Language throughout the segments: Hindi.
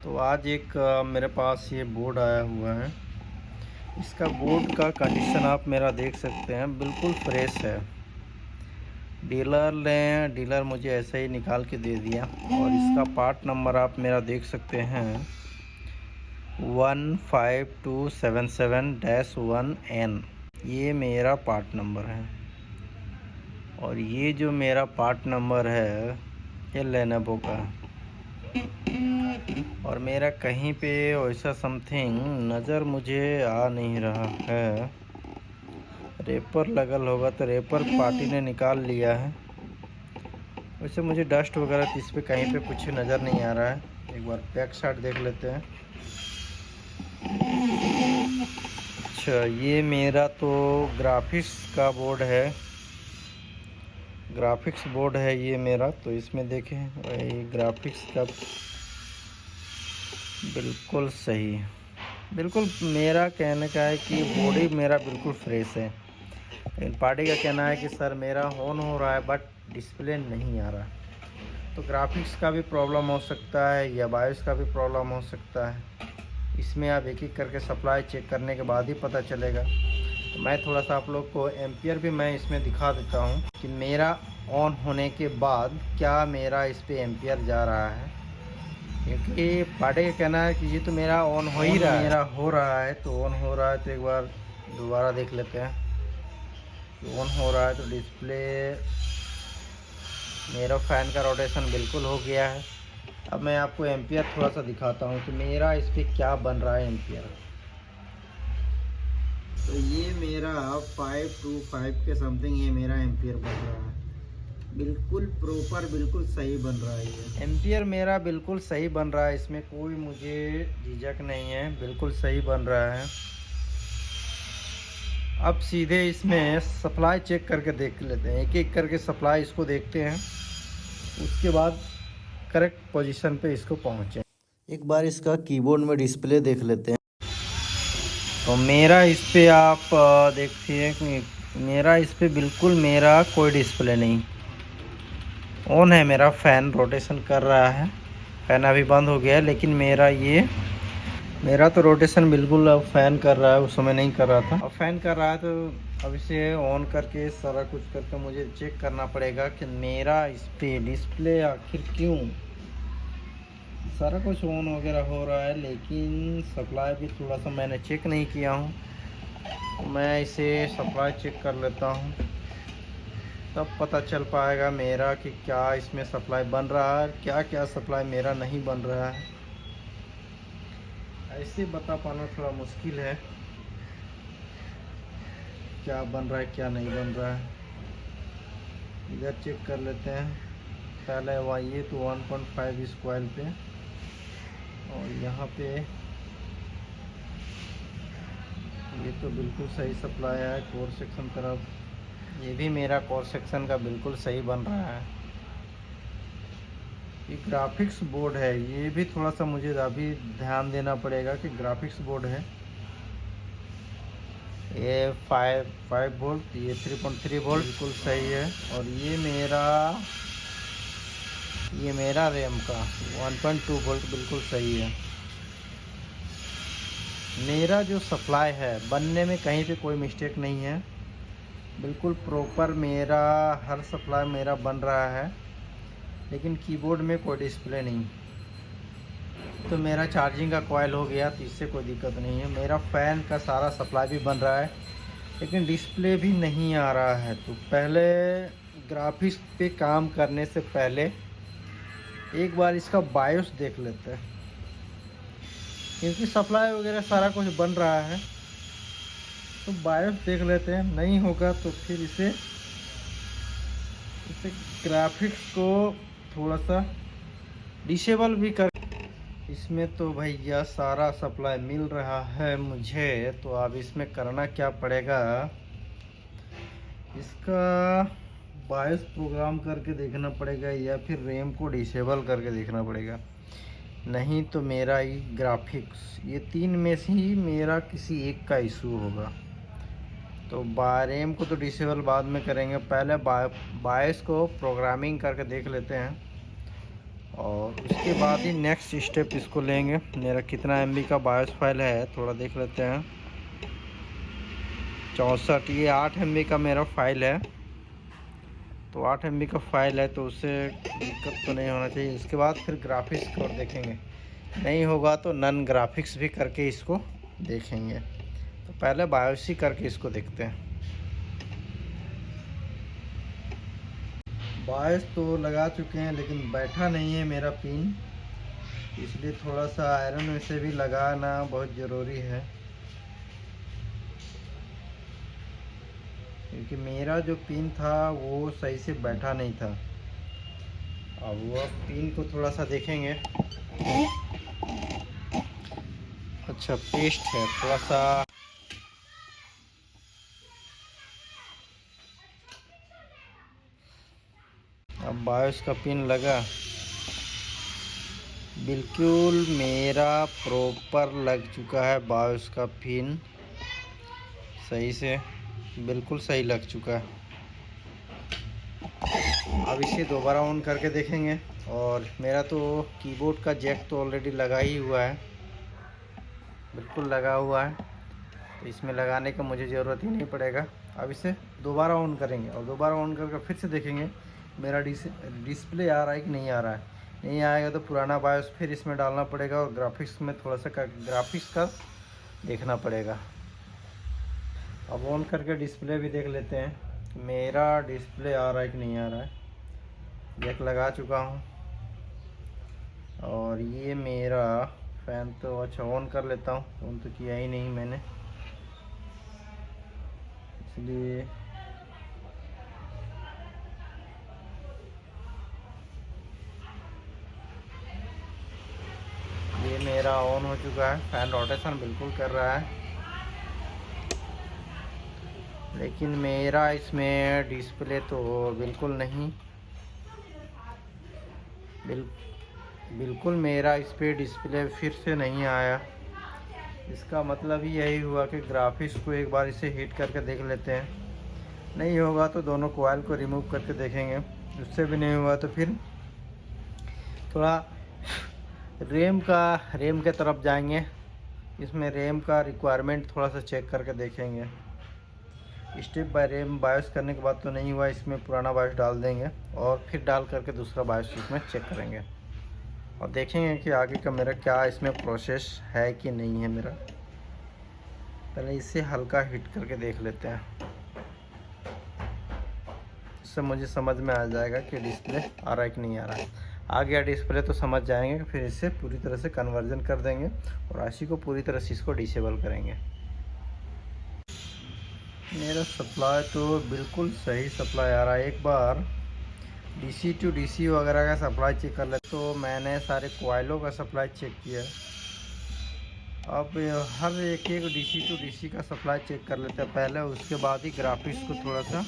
तो आज एक मेरे पास ये बोर्ड आया हुआ है। इसका बोर्ड का कंडीशन आप मेरा देख सकते हैं, बिल्कुल फ्रेश है। डीलर मुझे ऐसे ही निकाल के दे दिया और इसका पार्ट नंबर आप मेरा देख सकते हैं 15277-1N। ये मेरा पार्ट नंबर है और ये जो मेरा पार्ट नंबर है ये लेनोवो का है। और मेरा कहीं पे वैसा समथिंग नज़र मुझे आ नहीं रहा है। रेपर लगल होगा तो रेपर पार्टी ने निकाल लिया है। वैसे मुझे डस्ट वगैरह इस पे कहीं पे कुछ नज़र नहीं आ रहा है। एक बार बैक साइड देख लेते हैं। अच्छा, ये मेरा तो ग्राफिक्स का बोर्ड है, ग्राफिक्स बोर्ड है ये मेरा। तो इसमें देखें ये ग्राफिक्स का बिल्कुल सही, बिल्कुल मेरा कहने का है कि बॉडी मेरा बिल्कुल फ्रेश है। लेकिन पार्टी का कहना है कि सर मेरा ऑन हो रहा है बट डिस्प्ले नहीं आ रहा। तो ग्राफिक्स का भी प्रॉब्लम हो सकता है या बायोस का भी प्रॉब्लम हो सकता है। इसमें आप एक एक करके सप्लाई चेक करने के बाद ही पता चलेगा। तो मैं थोड़ा सा आप लोग को एम्पियर भी मैं इसमें दिखा देता हूँ कि मेरा ऑन होने के बाद क्या मेरा इस पर एम्पियर जा रहा है। क्योंकि पार्टी का कहना है कि ये तो मेरा ऑन हो ही रहा है, मेरा हो रहा है। तो ऑन हो रहा है तो एक बार दोबारा देख लेते हैं। ऑन हो रहा है तो डिस्प्ले मेरा फ़ैन का रोटेशन बिल्कुल हो गया है। अब मैं आपको एम्पियर थोड़ा सा दिखाता हूँ कि मेरा इस पर क्या बन रहा है एम्पियर। तो ये मेरा 525 के समथिंग ये मेरा एम्पियर बन रहा है। बिल्कुल प्रॉपर, बिल्कुल सही बन रहा है। ये एम्पियर मेरा बिल्कुल सही बन रहा है, इसमें कोई मुझे झिझक नहीं है, बिल्कुल सही बन रहा है। अब सीधे इसमें सप्लाई चेक करके देख लेते हैं, एक एक करके सप्लाई इसको देखते हैं, उसके बाद करेक्ट पोजीशन पे इसको पहुँचे। एक बार इसका कीबोर्ड में डिस्प्ले देख लेते हैं। तो मेरा इस पे आप देखिए कि मेरा इस पे बिल्कुल मेरा कोई डिस्प्ले नहीं ऑन है। मेरा फ़ैन रोटेशन कर रहा है, फ़ैन अभी बंद हो गया है, लेकिन मेरा तो रोटेशन बिल्कुल अब फ़ैन कर रहा है, उस समय नहीं कर रहा था। अब फ़ैन कर रहा है तो अब इसे ऑन करके सारा कुछ करके मुझे चेक करना पड़ेगा कि मेरा इस पर डिस्प्ले आखिर क्यों। सारा कुछ ऑन वगैरह हो रहा है लेकिन सप्लाई भी थोड़ा सा मैंने चेक नहीं किया हूँ। तो मैं इसे सप्लाई चेक कर लेता हूँ, तब पता चल पाएगा मेरा कि क्या इसमें सप्लाई बन रहा है, क्या क्या सप्लाई मेरा नहीं बन रहा है। ऐसे बता पाना थोड़ा मुश्किल है क्या बन रहा है क्या नहीं बन रहा है। इधर चेक कर लेते हैं पहले। ये तो 1.5 इस कॉइल पे और यहाँ पे ये तो बिल्कुल सही सप्लाई है। कोर सेक्शन तरफ ये भी मेरा कोर सेक्शन का बिल्कुल सही बन रहा है। ये ग्राफिक्स बोर्ड है, ये भी थोड़ा सा मुझे अभी ध्यान देना पड़ेगा कि ग्राफिक्स बोर्ड है। ये 5 वोल्ट, ये 3.3 वोल्ट बिल्कुल सही है। और ये मेरा रैम का 1.2 वोल्ट बिल्कुल सही है। मेरा जो सप्लाई है बनने में कहीं पे कोई मिस्टेक नहीं है, बिल्कुल प्रॉपर मेरा हर सप्लाई मेरा बन रहा है। लेकिन कीबोर्ड में कोई डिस्प्ले नहीं। तो मेरा चार्जिंग का कॉइल हो गया तो इससे कोई दिक्कत नहीं है। मेरा फ़ैन का सारा सप्लाई भी बन रहा है लेकिन डिस्प्ले भी नहीं आ रहा है। तो पहले ग्राफिक्स पे काम करने से पहले एक बार इसका बायोस देख लेते हैं, क्योंकि सप्लाई वगैरह सारा कुछ बन रहा है। तो बायोस देख लेते हैं, नहीं होगा तो फिर इसे ग्राफिक्स को थोड़ा सा डिसेबल भी कर। इसमें तो भैया सारा सप्लाई मिल रहा है मुझे। तो अब इसमें करना क्या पड़ेगा, इसका बायोस प्रोग्राम करके देखना पड़ेगा या फिर रैम को डिसेबल करके देखना पड़ेगा। नहीं तो मेरा ये ग्राफिक्स, ये तीन में से ही मेरा किसी एक का इशू होगा। तो रैम को तो डिसेबल बाद में करेंगे, पहले बायोस को प्रोग्रामिंग करके देख लेते हैं और उसके बाद ही नेक्स्ट स्टेप इसको लेंगे। मेरा कितना MB का बायोस फाइल है थोड़ा देख लेते हैं। 64, ये 8 MB का मेरा फाइल है। तो 8 MB का फाइल है तो उससे दिक्कत तो नहीं होना चाहिए। इसके बाद फिर ग्राफिक्स को देखेंगे, नहीं होगा तो नन ग्राफिक्स भी करके इसको देखेंगे। तो पहले बायोस ही करके इसको देखते हैं। बायोस तो लगा चुके हैं लेकिन बैठा नहीं है मेरा पिन, इसलिए थोड़ा सा आयरन में से भी लगाना बहुत ज़रूरी है, क्योंकि मेरा जो पिन था वो सही से बैठा नहीं था। अब वो पिन को थोड़ा सा देखेंगे। अच्छा पेस्ट है थोड़ा सा। अब बायोस का पिन लगा, बिल्कुल मेरा प्रॉपर लग चुका है बायोस का पिन, सही से बिल्कुल सही लग चुका है। अब इसे दोबारा ऑन करके देखेंगे। और मेरा तो कीबोर्ड का जैक तो ऑलरेडी लगा ही हुआ है, बिल्कुल लगा हुआ है, तो इसमें लगाने का मुझे ज़रूरत ही नहीं पड़ेगा। अब इसे दोबारा ऑन करेंगे और दोबारा ऑन करके फिर से देखेंगे मेरा डिस्प्ले आ रहा है कि नहीं आ रहा है। नहीं आएगा तो पुराना बायोस फिर इसमें डालना पड़ेगा और ग्राफिक्स में थोड़ा सा ग्राफिक्स का देखना पड़ेगा। अब ऑन करके डिस्प्ले भी देख लेते हैं मेरा डिस्प्ले आ रहा है कि नहीं आ रहा है। जैक लगा चुका हूँ और ये मेरा फ़ैन तो अच्छा ऑन कर लेता हूँ, ऑन तो किया ही नहीं मैंने, इसलिए ये मेरा ऑन हो चुका है। फ़ैन रोटेशन बिल्कुल कर रहा है, लेकिन मेरा इसमें डिस्प्ले तो बिल्कुल नहीं, बिल्कुल मेरा इस पर डिस्प्ले फिर से नहीं आया। इसका मतलब ही यही हुआ कि ग्राफिक्स को एक बार इसे हीट करके देख लेते हैं। नहीं होगा तो दोनों कॉइल को रिमूव करके देखेंगे। उससे भी नहीं हुआ तो फिर थोड़ा रैम के तरफ जाएंगे। इसमें रैम का रिक्वायरमेंट थोड़ा सा चेक करके देखेंगे। स्टेप बाय रैम बायोस करने के बाद तो नहीं हुआ, इसमें पुराना बायोस डाल देंगे और फिर डाल करके दूसरा बायोस इसमें चेक करेंगे और देखेंगे कि आगे का मेरा क्या इसमें प्रोसेस है कि नहीं है मेरा। पहले इसे हल्का हीट करके देख लेते हैं, इससे मुझे समझ में आ जाएगा कि डिस्प्ले आ रहा है कि नहीं आ रहा है। आ गया डिस्प्ले तो समझ जाएंगे, फिर इसे पूरी तरह से कन्वर्जन कर देंगे और आईसी को पूरी तरह से इसको डिसेबल करेंगे। मेरा सप्लाई तो बिल्कुल सही सप्लाई आ रहा है। एक बार DC टू DC वगैरह का सप्लाई चेक कर ले, तो मैंने सारे कॉइलों का सप्लाई चेक किया। अब हर एक DC टू DC का सप्लाई चेक कर लेते हैं पहले, उसके बाद ही ग्राफिक्स को थोड़ा सा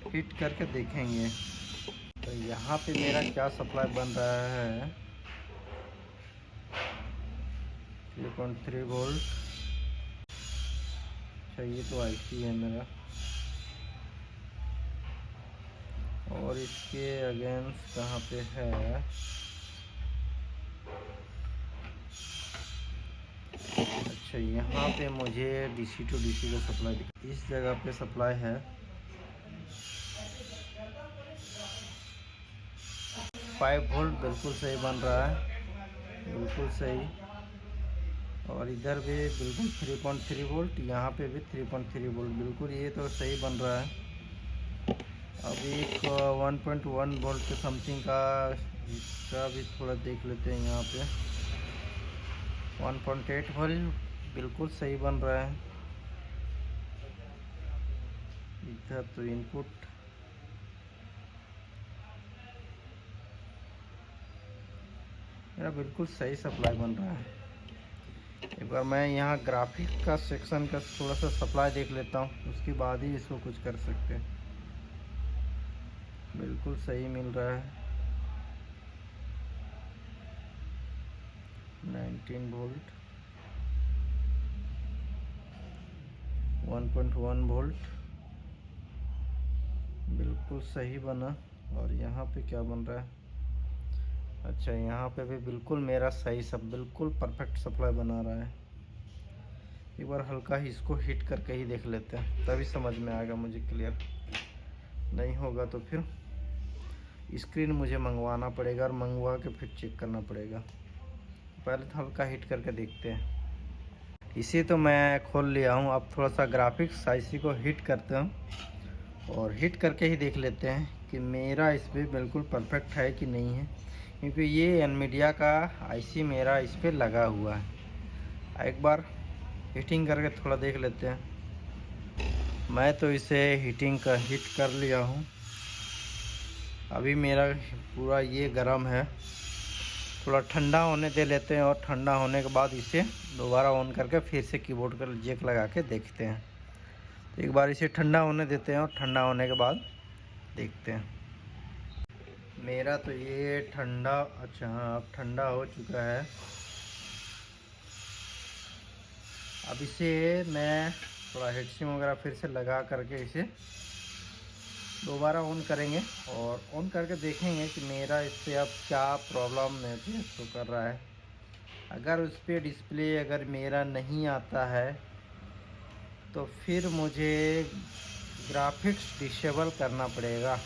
हिट करके देखेंगे। तो यहाँ पे मेरा क्या सप्लाई बन रहा है, 3.3 वोल्ट। अच्छा ये तो IC है मेरा, और इसके अगेंस्ट कहाँ पे है, अच्छा यहाँ पे मुझे DC टू DC का सप्लाई इस जगह पे सप्लाई है। 5 वोल्ट बिल्कुल सही बन रहा है, बिल्कुल सही। और इधर भी बिल्कुल 3.3 वोल्ट, यहाँ पे भी 3.3 वोल्ट, बिल्कुल ये तो सही बन रहा है। अब एक 1.1 वोल्ट के समथिंग का इसका भी थोड़ा देख लेते हैं। यहाँ पे 1.8 वोल्ट बिल्कुल सही बन रहा है। इधर तो इनपुट मेरा बिल्कुल सही सप्लाई बन रहा है। एक बार मैं यहाँ ग्राफिक्स का सेक्शन का थोड़ा सा सप्लाई देख लेता हूँ, उसके बाद ही इसको कुछ कर सकते हैं। बिल्कुल सही मिल रहा है, 19 वोल्ट, 1.1 वोल्ट बिल्कुल सही बना। और यहाँ पे क्या बन रहा है, अच्छा, यहाँ पे भी बिल्कुल मेरा सही सब बिल्कुल परफेक्ट सप्लाई बना रहा है। एक बार हल्का ही इसको हिट करके ही देख लेते हैं, तभी समझ में आएगा मुझे क्लियर। नहीं होगा तो फिर स्क्रीन मुझे मंगवाना पड़ेगा और मंगवा के फिर चेक करना पड़ेगा। पहले तो हल्का हिट करके देखते हैं। इसे तो मैं खोल लिया हूँ। अब थोड़ा सा ग्राफिक्स आईसी को हिट करते हैं और हिट करके ही देख लेते हैं कि मेरा इस पर बिल्कुल परफेक्ट है कि नहीं है, क्योंकि ये एनवीडिया का आईसी मेरा इस पर लगा हुआ है। एक बार हीटिंग करके थोड़ा देख लेते हैं। मैं तो इसे हिट कर लिया हूँ। अभी मेरा पूरा ये गर्म है। थोड़ा ठंडा होने दे लेते हैं और ठंडा होने के बाद इसे दोबारा ऑन करके फिर से कीबोर्ड का जैक लगा के देखते हैं। तो एक बार इसे ठंडा होने देते हैं और ठंडा होने के बाद देखते हैं। मेरा तो ये ठंडा, अच्छा हाँ, अब ठंडा हो चुका है। अब इसे मैं थोड़ा हीटसिंग वगैरह फिर से लगा करके इसे दोबारा ऑन करेंगे और ऑन करके देखेंगे कि मेरा इससे अब क्या प्रॉब्लम मेरे शो कर रहा है। अगर उस पर डिस्प्ले अगर मेरा नहीं आता है तो फिर मुझे ग्राफिक्स डिसेबल करना पड़ेगा।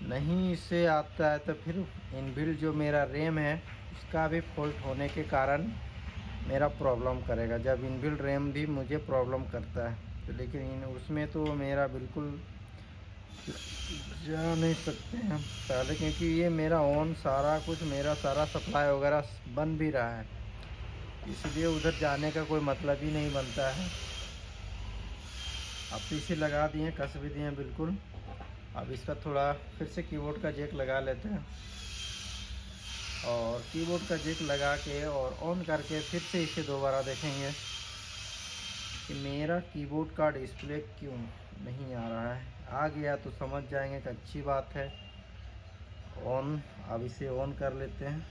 नहीं इसे आता है तो फिर इनबिल्ट जो मेरा रैम है उसका भी फॉल्ट होने के कारण मेरा प्रॉब्लम करेगा। जब इनबिल्ट रैम भी मुझे प्रॉब्लम करता है तो, लेकिन उसमें तो मेरा बिल्कुल जा नहीं सकते हैं पहले, क्योंकि ये मेरा ऑन सारा कुछ मेरा सारा सप्लाई वगैरह बन भी रहा है, इसलिए उधर जाने का कोई मतलब ही नहीं बनता है। अब पीछे लगा दिए, कस भी दिए बिल्कुल। अब इसका थोड़ा फिर से कीबोर्ड का जैक लगा लेते हैं और कीबोर्ड का जैक लगा के और ऑन करके फिर से इसे दोबारा देखेंगे कि मेरा कीबोर्ड का डिस्प्ले क्यों नहीं आ रहा है। आ गया तो समझ जाएंगे कि अच्छी बात है। ऑन, अब इसे ऑन कर लेते हैं।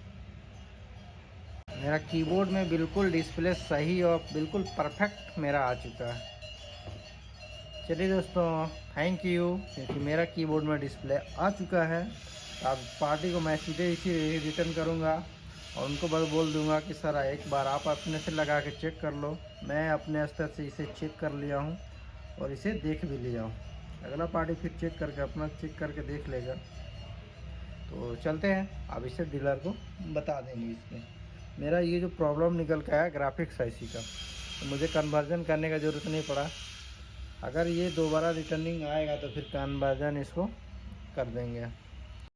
मेरा कीबोर्ड में बिल्कुल डिस्प्ले सही और बिल्कुल परफेक्ट मेरा आ चुका है। चलिए दोस्तों, थैंक यू, क्योंकि मेरा कीबोर्ड में डिस्प्ले आ चुका है। अब पार्टी को मैं सीधे इसी रिटर्न करूंगा और उनको बस बोल दूंगा कि सर एक बार आप अपने से लगा के चेक कर लो। मैं अपने स्तर से इसे चेक कर लिया हूँ और इसे देख भी लिया हूँ। अगला पार्टी फिर चेक करके अपना चेक करके देख लेगा। तो चलते हैं, अब इसे डीलर को बता देंगे। इसमें मेरा ये जो प्रॉब्लम निकल के आया ग्राफिक्स आईसी का, तो मुझे कन्वर्जन करने का ज़रूरत नहीं पड़ा। अगर ये दोबारा रिटर्निंग आएगा तो फिर कन्वर्जन इसको कर देंगे।